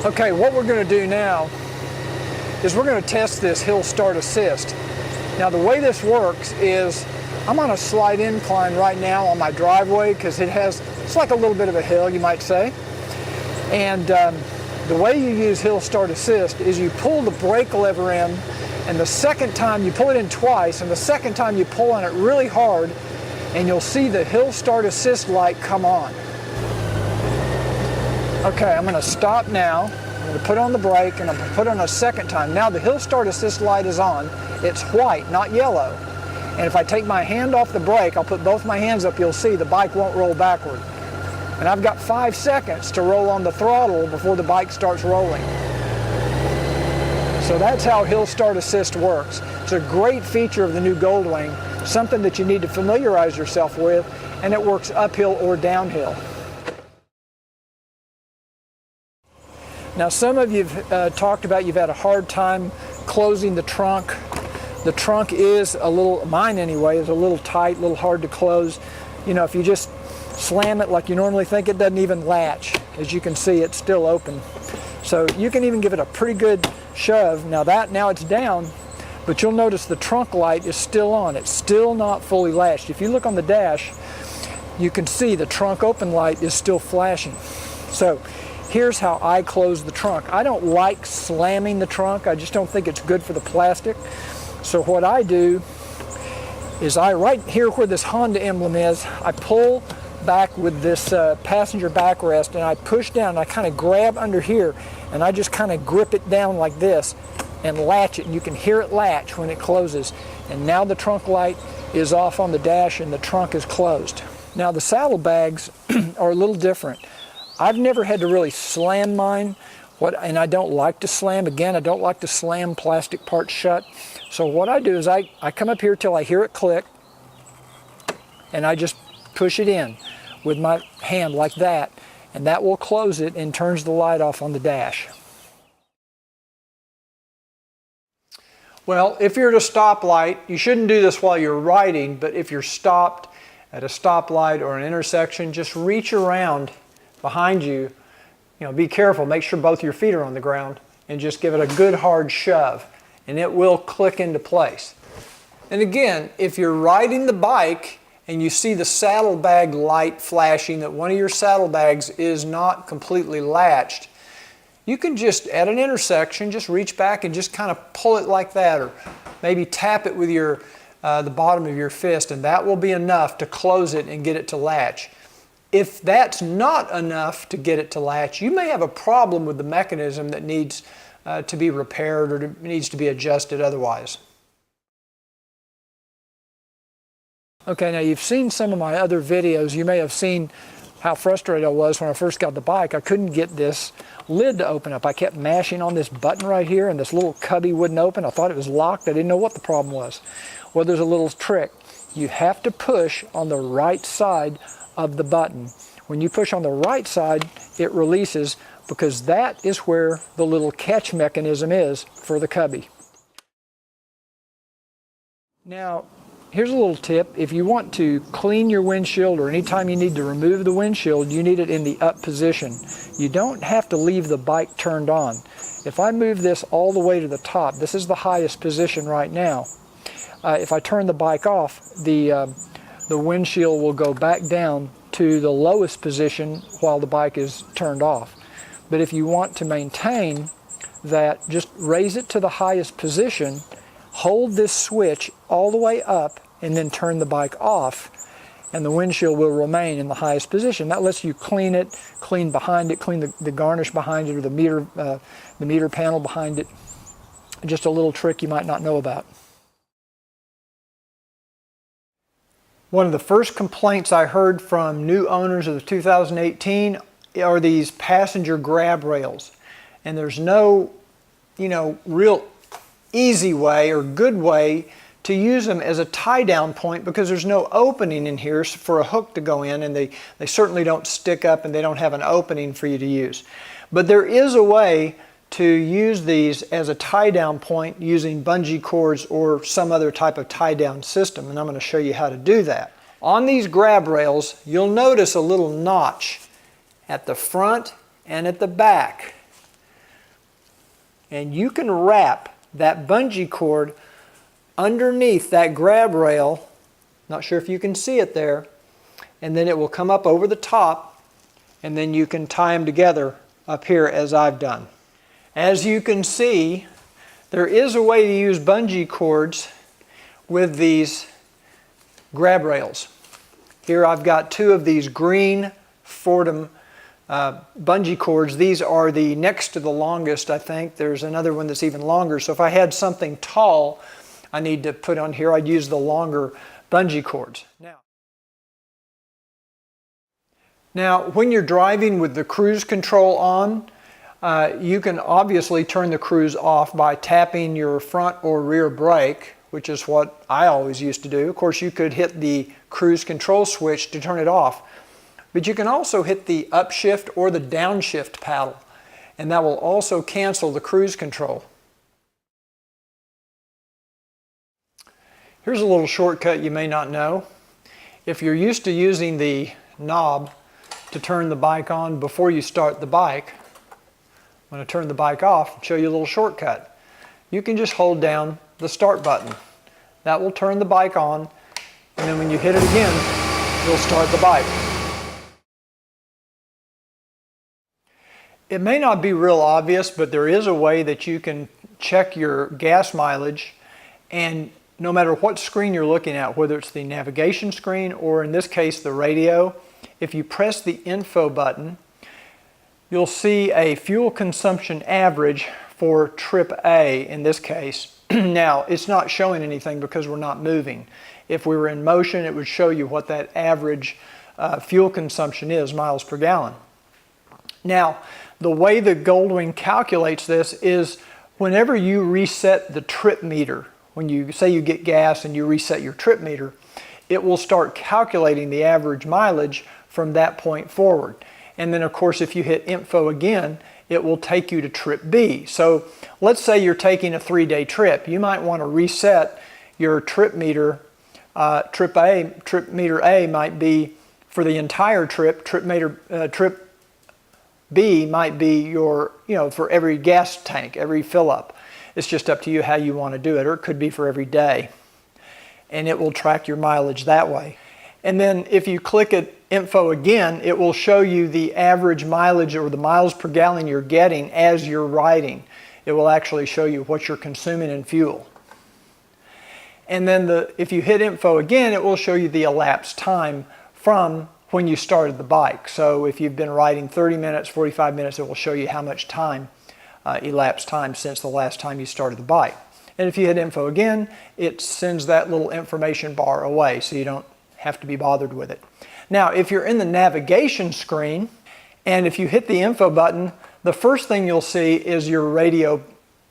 Okay, what we're going to do now is we're going to test this hill start assist. Now the way this works is I'm on a slight incline right now on my driveway because it's like a little bit of a hill, you might say. And the way you use hill start assist is you pull the brake lever in, and the second time you pull it in twice, and the second time you pull on it really hard, and you'll see the hill start assist light come on. Okay, I'm going to stop now. I'm going to put on the brake, and I'm going to put it on a second time. Now the hill start assist light is on. It's white, not yellow. And if I take my hand off the brake, I'll put both my hands up, you'll see the bike won't roll backward. And I've got 5 seconds to roll on the throttle before the bike starts rolling. So that's how hill start assist works. It's a great feature of the new Goldwing, something that you need to familiarize yourself with, and it works uphill or downhill. Now some of you have talked about you've had a hard time closing the trunk. The trunk is a little, mine anyway, is a little tight, a little hard to close. You know, if you just slam it like you normally think, it doesn't even latch. As you can see, it's still open. So you can even give it a pretty good shove. Now it's down, but you'll notice the trunk light is still on. It's still not fully latched. If you look on the dash, you can see the trunk open light is still flashing. So here's how I close the trunk. I don't like slamming the trunk. I just don't think it's good for the plastic. So what I do is right here where this Honda emblem is, I pull back with this passenger backrest, and I push down, and I kind of grab under here, and I just kind of grip it down like this and latch it, and you can hear it latch when it closes. And now the trunk light is off on the dash and the trunk is closed. Now the saddlebags are a little different. I've never had to really slam mine, and I don't like to slam. Again, I don't like to slam plastic parts shut. So what I do is I come up here till I hear it click, and I just push it in with my hand like that, and that will close it and turns the light off on the dash. Well, if you're at a stoplight, you shouldn't do this while you're riding, but if you're stopped at a stoplight or an intersection, just reach around behind you. You know, be careful, make sure both your feet are on the ground, and just give it a good hard shove, and it will click into place. And again, if you're riding the bike and you see the saddlebag light flashing that one of your saddlebags is not completely latched, you can just, at an intersection, just reach back and just kind of pull it like that, or maybe tap it with the bottom of your fist, and that will be enough to close it and get it to latch. If that's not enough to get it to latch, you may have a problem with the mechanism that needs to be repaired or needs to be adjusted otherwise. Okay, now you've seen some of my other videos. You may have seen how frustrated I was when I first got the bike. I couldn't get this lid to open up. I kept mashing on this button right here, and this little cubby wouldn't open. I thought it was locked. I didn't know what the problem was. Well, there's a little trick. You have to push on the right side of the button. When you push on the right side, it releases, because that is where the little catch mechanism is for the cubby. Now, here's a little tip. If you want to clean your windshield, or anytime you need to remove the windshield, you need it in the up position. You don't have to leave the bike turned on. If I move this all the way to the top, this is the highest position right now. If I turn the bike off, the windshield will go back down to the lowest position while the bike is turned off. But if you want to maintain that, just raise it to the highest position, hold this switch all the way up, and then turn the bike off, and the windshield will remain in the highest position. That lets you clean it, clean behind it, clean the garnish behind it, or the meter panel behind it. Just a little trick you might not know about. One of the first complaints I heard from new owners of the 2018 are these passenger grab rails. And there's no, real easy way or good way to use them as a tie-down point, because there's no opening in here for a hook to go in, and they certainly don't stick up, and they don't have an opening for you to use. But there is a way to use these as a tie-down point using bungee cords or some other type of tie-down system, and I'm going to show you how to do that. On these grab rails, you'll notice a little notch at the front and at the back. and you can wrap that bungee cord underneath that grab rail. Not sure if you can see it there. And then it will come up over the top, and then you can tie them together up here as I've done. As you can see, there is a way to use bungee cords with these grab rails. Here I've got two of these green Fordham bungee cords. These are the next to the longest, I think. There's another one that's even longer. So if I had something tall I need to put on here, I'd use the longer bungee cords. Now, when you're driving with the cruise control on, you can obviously turn the cruise off by tapping your front or rear brake, which is what I always used to do. Of course, you could hit the cruise control switch to turn it off, but you can also hit the upshift or the downshift paddle, and that will also cancel the cruise control. Here's a little shortcut you may not know. If you're used to using the knob to turn the bike on before you start the bike, I'm going to turn the bike off and show you a little shortcut. You can just hold down the start button. That will turn the bike on, and then when you hit it again, you'll start the bike. It may not be real obvious, but there is a way that you can check your gas mileage, and no matter what screen you're looking at, whether it's the navigation screen or in this case the radio, if you press the info button, you'll see a fuel consumption average for trip A in this case. Now, it's not showing anything because we're not moving. If we were in motion, it would show you what that average fuel consumption is, miles per gallon. Now, the way the Goldwing calculates this is whenever you reset the trip meter, when you say you get gas and you reset your trip meter, it will start calculating the average mileage from that point forward. And then of course if you hit info again, it will take you to trip B. So let's say you're taking a 3-day trip. You might want to reset your trip meter. Trip meter A might be for the entire trip. Trip B might be your, for every gas tank, every fill up. It's just up to you how you want to do it, or it could be for every day. And it will track your mileage that way. And then if you click at info again, it will show you the average mileage or the miles per gallon you're getting as you're riding. It will actually show you what you're consuming in fuel. And then if you hit info again, it will show you the elapsed time from when you started the bike. So if you've been riding 30 minutes, 45 minutes, it will show you how much time, elapsed time since the last time you started the bike. And if you hit info again, it sends that little information bar away, so you don't have to be bothered with it. Now, if you're in the navigation screen, and if you hit the info button, the first thing you'll see is your radio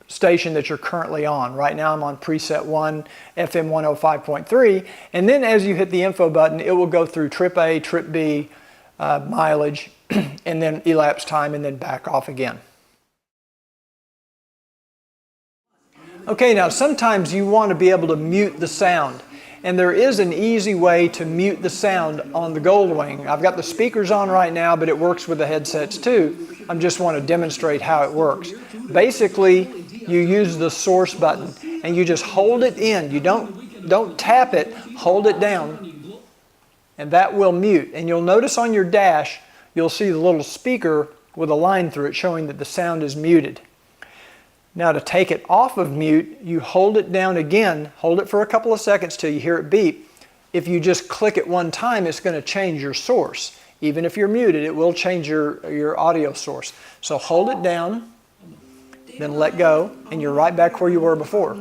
station that you're currently on. Right now I'm on preset 1, FM 105.3, and then as you hit the info button, it will go through trip A, trip B, mileage, and then elapsed time, and then back off again. Okay, now sometimes you want to be able to mute the sound, and there is an easy way to mute the sound on the Goldwing. I've got the speakers on right now, but it works with the headsets too. I just want to demonstrate how it works. Basically, you use the source button and you just hold it in. You don't tap it, hold it down, and that will mute. And you'll notice on your dash, you'll see the little speaker with a line through it showing that the sound is muted. Now to take it off of mute, you hold it down again, hold it for a couple of seconds till you hear it beep. If you just click it one time, it's going to change your source. Even if you're muted, it will change your audio source. So hold it down, then let go, and you're right back where you were before.